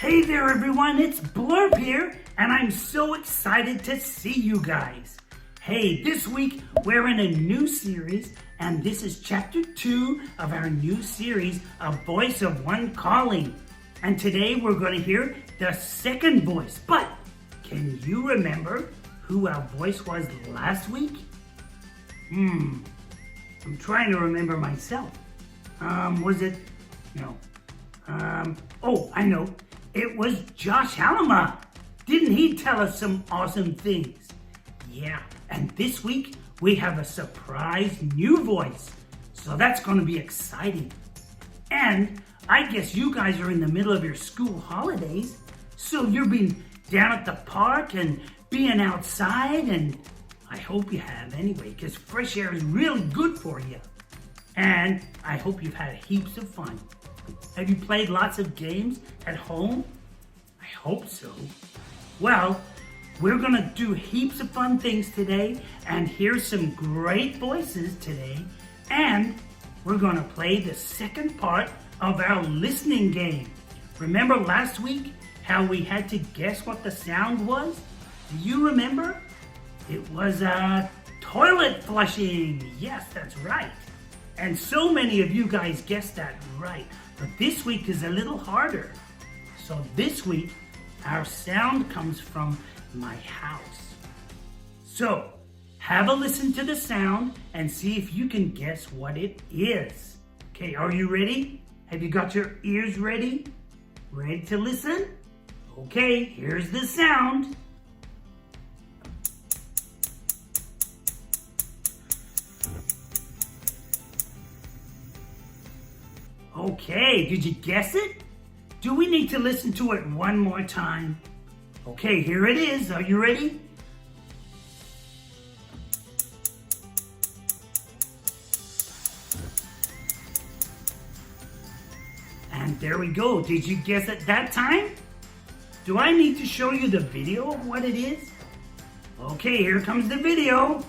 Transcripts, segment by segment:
Hey there everyone, it's Blurb here, and I'm so excited to see you guys. Hey, this week we're in a new series, and this is chapter 2 of our new series, A Voice of One Calling. And today we're going to hear the second voice. But can you remember who our voice was last week? I'm trying to remember myself. Was it? No. Oh, I know. It was Josh Halama. Didn't he tell us some awesome things? Yeah, and this week we have a surprise new voice. So that's going to be exciting. And I guess you guys are in the middle of your school holidays. So you've been down at the park and being outside, and I hope you have anyway, because fresh air is really good for you. And I hope you've had heaps of fun. Have you played lots of games at home? I hope so. Well, we're gonna do heaps of fun things today and hear some great voices today. And we're gonna play the second part of our listening game. Remember last week how we had to guess what the sound was? Do you remember? It was toilet flushing. Yes, that's right. And so many of you guys guessed that right. But this week is a little harder. So this week, our sound comes from my house. So, have a listen to the sound and see if you can guess what it is. Okay, are you ready? Have you got your ears ready? Ready to listen? Okay, here's the sound. Okay, did you guess it? Do we need to listen to it one more time? Okay, here it is. Are you ready? And there we go. Did you guess it that time? Do I need to show you the video of what it is? Okay, here comes the video.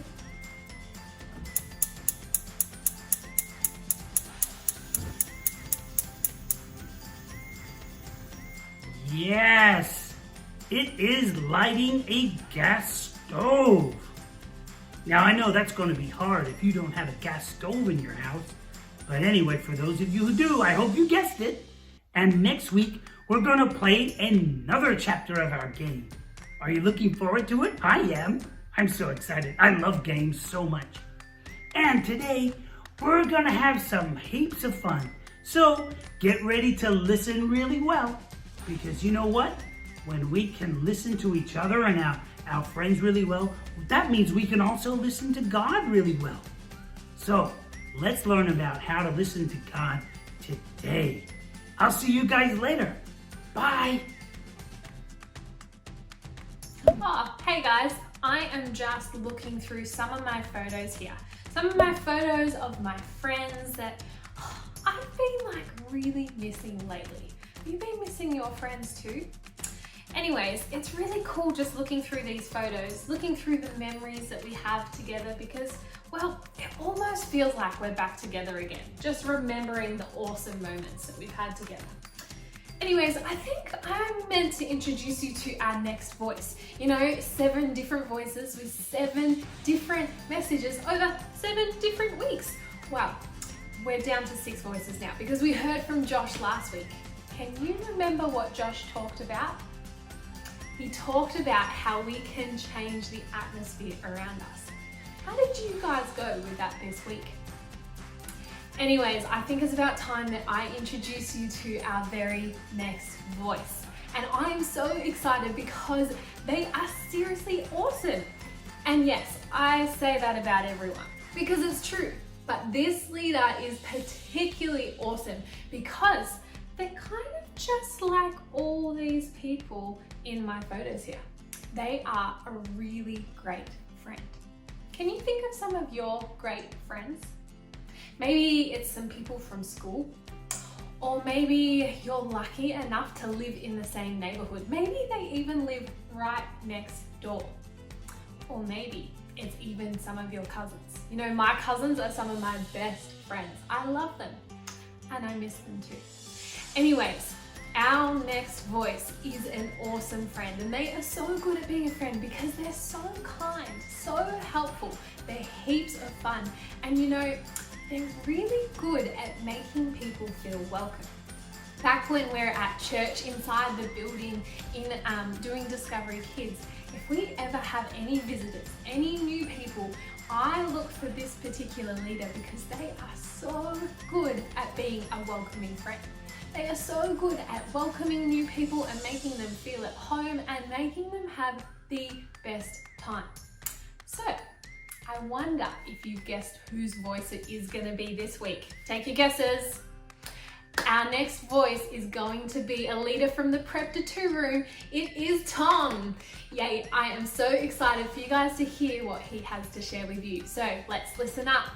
Yes, it is lighting a gas stove. Now I know that's going to be hard if you don't have a gas stove in your house. But anyway, for those of you who do, I hope you guessed it. And next week, we're going to play another chapter of our game. Are you looking forward to it? I am. I'm so excited. I love games so much. And today, we're going to have some heaps of fun. So get ready to listen really well. Because you know what? When we can listen to each other and our friends really well, that means we can also listen to God really well. So let's learn about how to listen to God today. I'll see you guys later. Bye. Oh, hey guys, I am just looking through some of my photos here. Some of my photos of my friends that I've been really missing lately. Have you been missing your friends too? Anyways, it's really cool just looking through these photos, looking through the memories that we have together because, well, it almost feels like we're back together again, just remembering the awesome moments that we've had together. Anyways, I think I'm meant to introduce you to our next voice. You know, 7 different voices with 7 different messages over 7 different weeks. Wow, we're down to 6 voices now because we heard from Josh last week. Can you remember what Josh talked about? He talked about how we can change the atmosphere around us. How did you guys go with that this week? Anyways, I think it's about time that I introduce you to our very next voice. And I am so excited because they are seriously awesome. And yes, I say that about everyone because it's true. But this leader is particularly awesome because they're kind of just like all these people in my photos here. They are a really great friend. Can you think of some of your great friends? Maybe it's some people from school, or maybe you're lucky enough to live in the same neighborhood. Maybe they even live right next door. Or maybe it's even some of your cousins. You know, my cousins are some of my best friends. I love them and I miss them too. Anyways, our next voice is an awesome friend, and they are so good at being a friend because they're so kind, so helpful, they're heaps of fun, and you know, they're really good at making people feel welcome. Back when we're at church inside the building in doing Discovery Kids, if we ever have any visitors, any new people, I look for this particular leader because they are so good at being a welcoming friend. They are so good at welcoming new people and making them feel at home and making them have the best time. So, I wonder if you've guessed whose voice it is going to be this week. Take your guesses. Our next voice is going to be a leader from the Prep to 2 room. It is Tom. Yay, I am so excited for you guys to hear what he has to share with you. So let's listen up.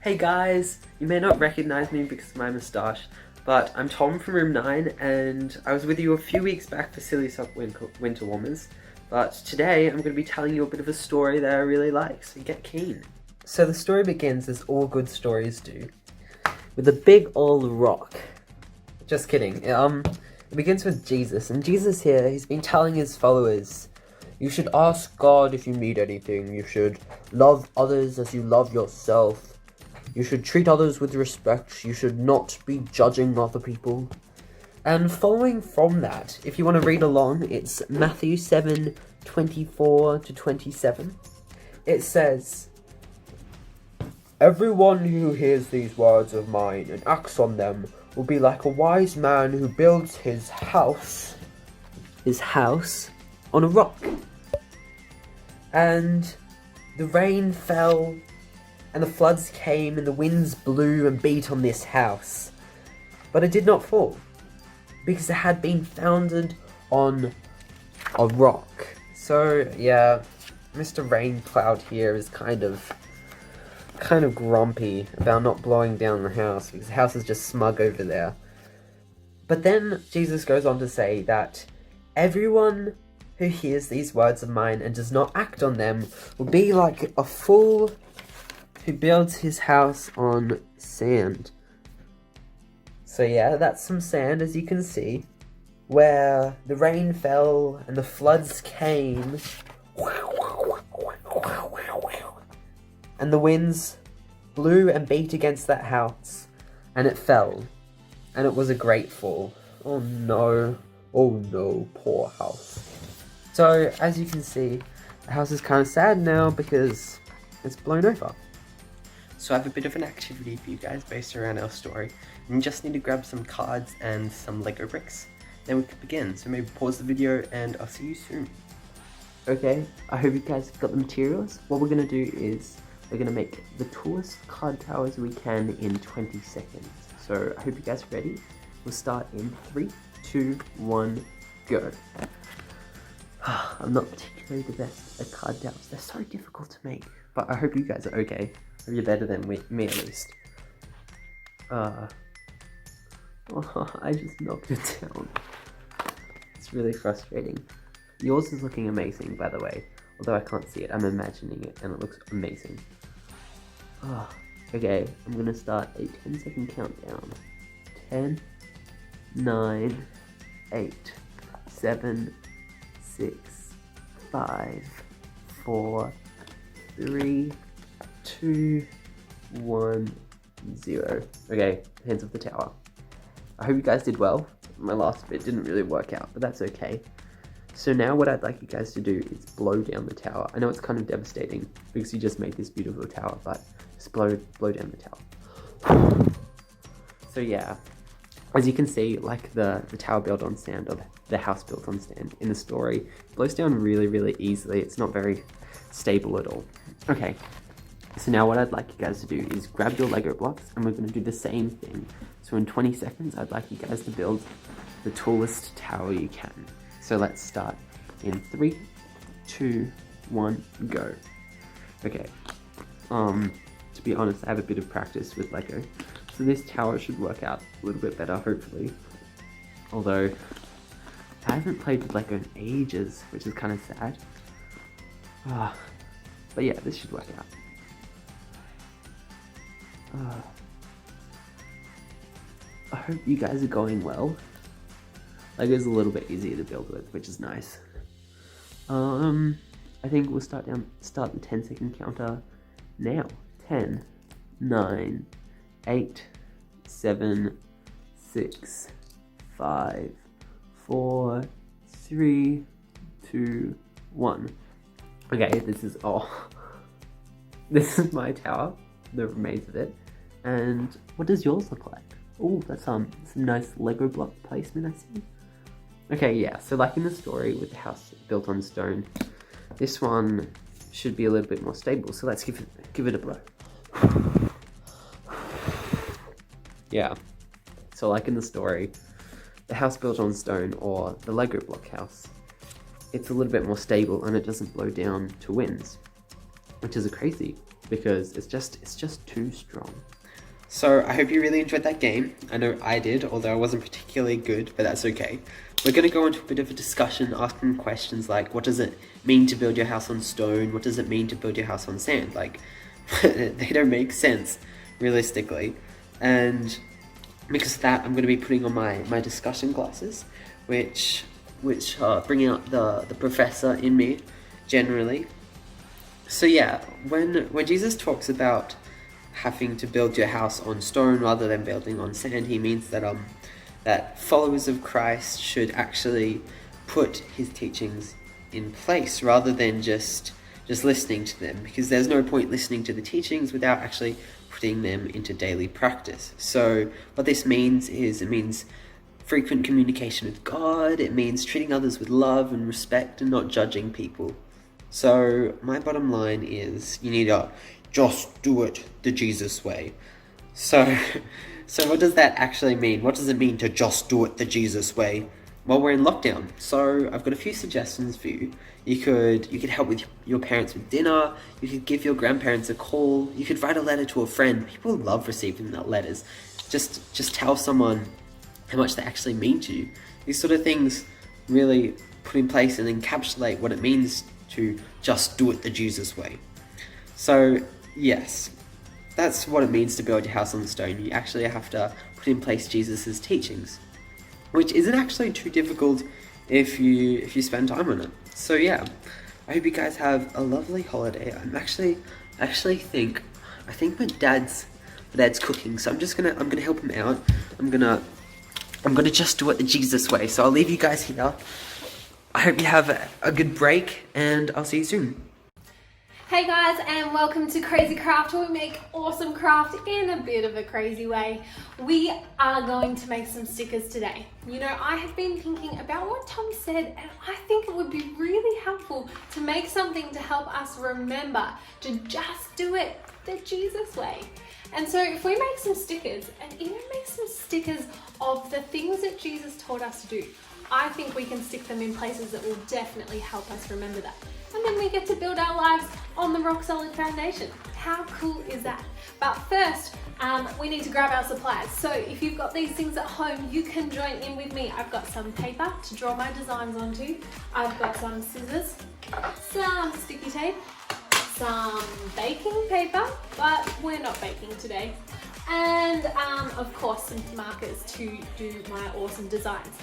Hey guys, you may not recognize me because of my moustache, but I'm Tom from room 9 and I was with you a few weeks back for Silly Sock Winter Warmers, but today I'm going to be telling you a bit of a story that I really like, so get keen. So the story begins as all good stories do, with a big old rock. Just kidding. It begins with Jesus, and Jesus here, he's been telling his followers, you should ask God if you need anything, you should love others as you love yourself, you should treat others with respect, you should not be judging other people. And following from that, if you want to read along, it's Matthew 7:24-27. It says, everyone who hears these words of mine and acts on them will be like a wise man who builds his house on a rock. And the rain fell, and the floods came, and the winds blew and beat on this house. But it did not fall, because it had been founded on a rock. So, yeah, Mr. Rain Cloud here is kind of grumpy about not blowing down the house because the house is just smug over there. But then Jesus goes on to say that everyone who hears these words of mine and does not act on them will be like a fool who builds his house on sand. So yeah, that's some sand, as you can see, where the rain fell and the floods came. And the winds blew and beat against that house, and it fell, and it was a great fall. Oh no, poor house. So, as you can see, the house is kind of sad now because it's blown over. So I have a bit of an activity for you guys based around our story. You just need to grab some cards and some Lego bricks, then we can begin. So maybe pause the video and I'll see you soon. Okay, I hope you guys have got the materials. What we're going to do is we're going to make the tallest card towers we can in 20 seconds. So I hope you guys are ready. We'll start in 3, 2, 1, go. I'm not particularly the best at card towers. They're so difficult to make. But I hope you guys are okay. Hope you're better than me at least. I just knocked it down. It's really frustrating. Yours is looking amazing, by the way. Although I can't see it, I'm imagining it, and it looks amazing. Okay, I'm gonna start a 10-second countdown. 10, 9, 8, 7, 6, 5, 4, 3, 2, 1, 0. Okay, hands off the tower. I hope you guys did well. My last bit didn't really work out, but that's okay. So now what I'd like you guys to do is blow down the tower. I know it's kind of devastating because you just made this beautiful tower, but just blow down the tower. So yeah, as you can see, like the tower built on sand, or the house built on sand in the story, it blows down really, really easily. It's not very stable at all. Okay, so now what I'd like you guys to do is grab your Lego blocks, and we're going to do the same thing. So in 20 seconds, I'd like you guys to build the tallest tower you can. So let's start in 3, 2, 1, go. Okay, to be honest, I have a bit of practice with Lego, so this tower should work out a little bit better, hopefully. Although, I haven't played with Lego in ages, which is kind of sad. But yeah, this should work out. I hope you guys are going well. Lego's a little bit easier to build with, which is nice. I think we'll start the 10-second counter now. 10, 9, 8, 7, 6, 5, 4, 3, 2, 1. Okay, this is my tower, the remains of it. And what does yours look like? Oh, that's some nice Lego block placement, I see. Okay, yeah, so like in the story with the house built on stone, this one should be a little bit more stable. So let's give it a blow. Yeah, so like in the story, the house built on stone or the Lego block house, it's a little bit more stable and it doesn't blow down to winds, which is crazy because it's just too strong. So I hope you really enjoyed that game. I know I did, although I wasn't particularly good, but that's okay. We're going to go into a bit of a discussion, asking questions like, what does it mean to build your house on stone? What does it mean to build your house on sand? Like, they don't make sense, realistically. And because of that, I'm going to be putting on my discussion glasses, which are bringing out the professor in me, generally. So yeah, when Jesus talks about having to build your house on stone rather than building on sand, he means that that followers of Christ should actually put his teachings in place rather than just listening to them, because there's no point listening to the teachings without actually putting them into daily practice. So what this means is, it means frequent communication with God, it means treating others with love and respect and not judging people. So my bottom line is, you need to just do it the Jesus way. So what does that actually mean? What does it mean to just do it the Jesus way? Well, we're in lockdown, so I've got a few suggestions for you. You could help with your parents with dinner, you could give your grandparents a call, you could write a letter to a friend. People love receiving their letters. Just tell someone how much they actually mean to you. These sort of things really put in place and encapsulate what it means to just do it the Jesus way. So yes, that's what it means to build your house on stone. You actually have to put in place Jesus's teachings, which isn't actually too difficult if you spend time on it. So yeah, I hope you guys have a lovely holiday. I think my dad's cooking, so I'm gonna help him out. I'm gonna just do it the Jesus way. So I'll leave you guys here. I hope you have a good break, and I'll see you soon. Hey guys, and welcome to Crazy Craft, where we make awesome craft in a bit of a crazy way. We are going to make some stickers today. You know, I have been thinking about what Tom said, and I think it would be really helpful to make something to help us remember to just do it the Jesus way. And so if we make some stickers, and even make some stickers of the things that Jesus taught us to do, I think we can stick them in places that will definitely help us remember that. And then we get to build our lives on the rock solid foundation. How cool is that? But first, we need to grab our supplies. So if you've got these things at home, you can join in with me. I've got some paper to draw my designs onto. I've got some scissors, some sticky tape, some baking paper, but we're not baking today. And of course, some markers to do my awesome designs.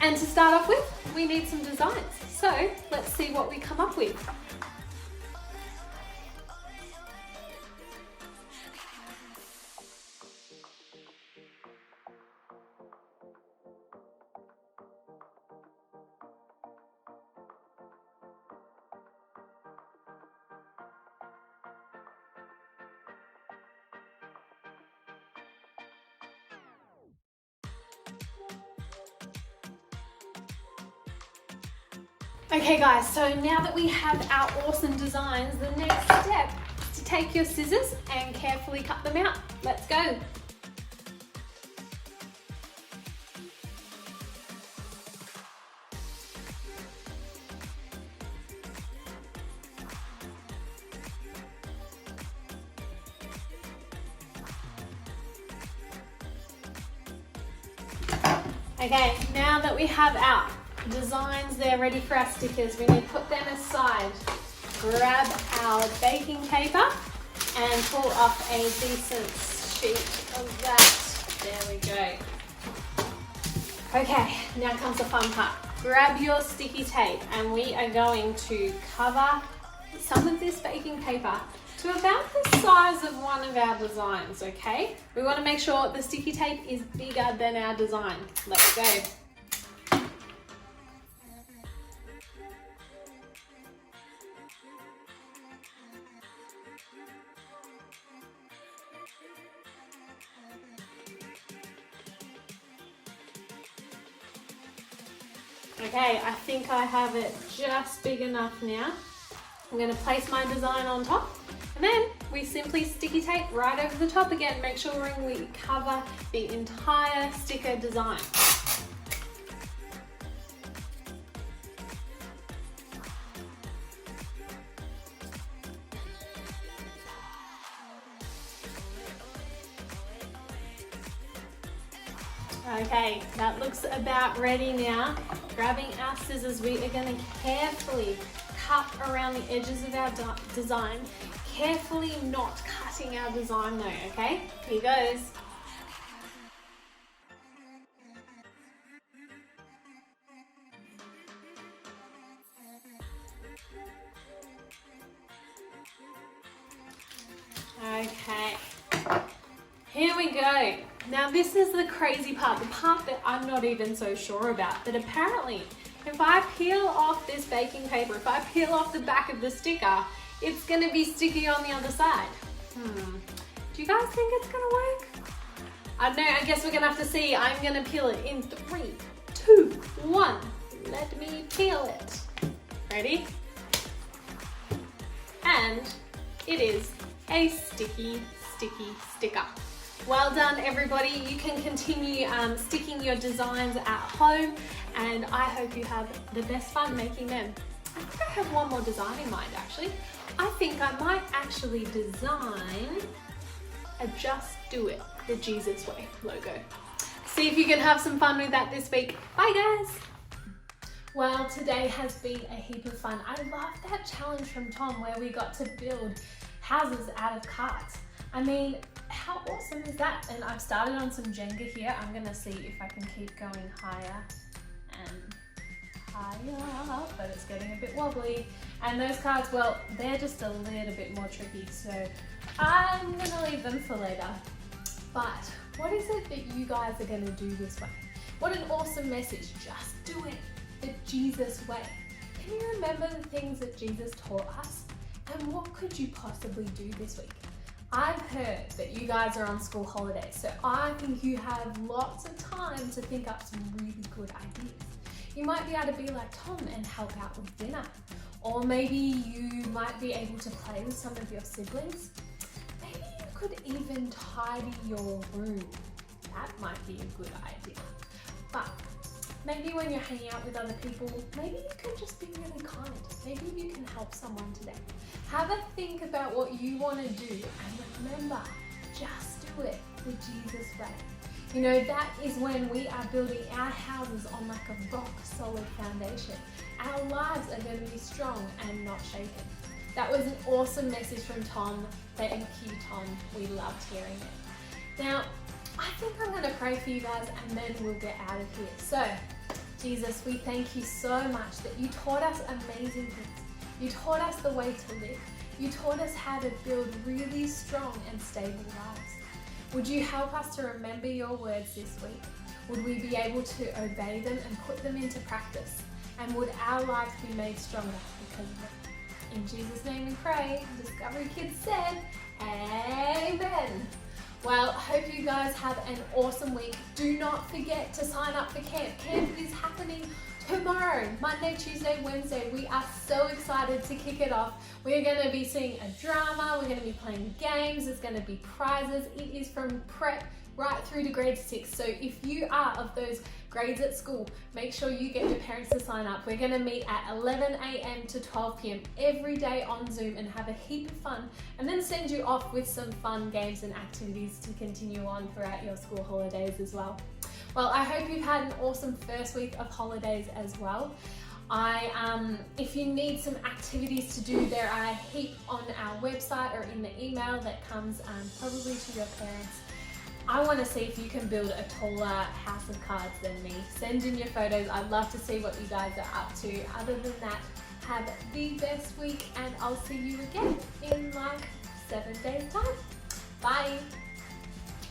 And to start off with, we need some designs. So let's see what we come up with. Okay guys, so now that we have our awesome designs, the next step is to take your scissors and carefully cut them out. Let's go. Okay, now that we have our designs, they're ready for our stickers, we need to put them aside. Grab our baking paper and pull off a decent sheet of that. There we go. Okay, now comes the fun part. Grab your sticky tape and we are going to cover some of this baking paper to about the size of one of our designs, okay? We want to make sure the sticky tape is bigger than our design. Let's go. Okay, I think I have it just big enough now. I'm going to place my design on top and then we simply sticky tape right over the top again. Make sure we cover the entire sticker design. Okay, that looks about ready now. Grabbing our scissors, we are going to carefully cut around the edges of our design. Carefully not cutting our design though, okay? Here goes. Okay, here we go. Now this is the crazy part, the part that I'm not even so sure about, that apparently if I peel off this baking paper, if I peel off the back of the sticker, it's gonna be sticky on the other side. Do you guys think it's gonna work? I don't know, I guess we're gonna have to see. I'm gonna peel it in 3, 2, 1. Let me peel it. Ready? And it is a sticky sticker. Well done everybody. You can continue sticking your designs at home and I hope you have the best fun making them. I think I have one more design in mind actually. I think I might actually design a Just Do It, the Jesus Way logo. See if you can have some fun with that this week. Bye guys! Well, today has been a heap of fun. I loved that challenge from Tom where we got to build houses out of cards. I mean, how awesome is that? And I've started on some Jenga here. I'm gonna see if I can keep going higher and higher, but it's getting a bit wobbly. And those cards, well, they're just a little bit more tricky, so I'm gonna leave them for later. But what is it that you guys are gonna do this way? What an awesome message. Just do it the Jesus way. Can you remember the things that Jesus taught us? And what could you possibly do this week? I've heard that you guys are on school holidays, so I think you have lots of time to think up some really good ideas. You might be able to be like Tom and help out with dinner. Or maybe you might be able to play with some of your siblings. Maybe you could even tidy your room. That might be a good idea. But maybe when you're hanging out with other people, maybe you can just be really kind. Maybe you can help someone today. Have a think about what you want to do and remember, just do it the Jesus way. You know, that is when we are building our houses on like a rock solid foundation. Our lives are going to be strong and not shaken. That was an awesome message from Tom. Thank you, Tom. We loved hearing it. Now, I think I'm going to pray for you guys and then we'll get out of here. So, Jesus, we thank you so much that you taught us amazing things. You taught us the way to live. You taught us how to build really strong and stable lives. Would you help us to remember your words this week? Would we be able to obey them and put them into practice? And would our lives be made stronger because of it? In Jesus' name we pray. Discovery Kids said, Amen. Well, I hope you guys have an awesome week. Do not forget to sign up for camp. Camp is happening tomorrow, Monday, Tuesday, Wednesday. We are so excited to kick it off. We're going to be seeing a drama. We're going to be playing games. There's going to be prizes. It is from prep right through to grade 6. So if you are of those grades at school, make sure you get your parents to sign up. We're going to meet at 11 a.m. to 12 p.m. every day on Zoom and have a heap of fun, and then send you off with some fun games and activities to continue on throughout your school holidays as well. Well, I hope you've had an awesome first week of holidays as well. If you need some activities to do, there are a heap on our website or in the email that comes probably to your parents. I want to see if you can build a taller house of cards than me. Send in your photos. I'd love to see what you guys are up to. Other than that, have the best week and I'll see you again in like 7 days time. Bye.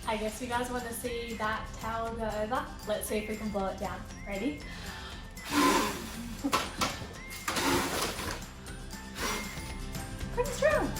I guess you guys want to see that towel go over. Let's see if we can blow it down. Ready? Pretty strong.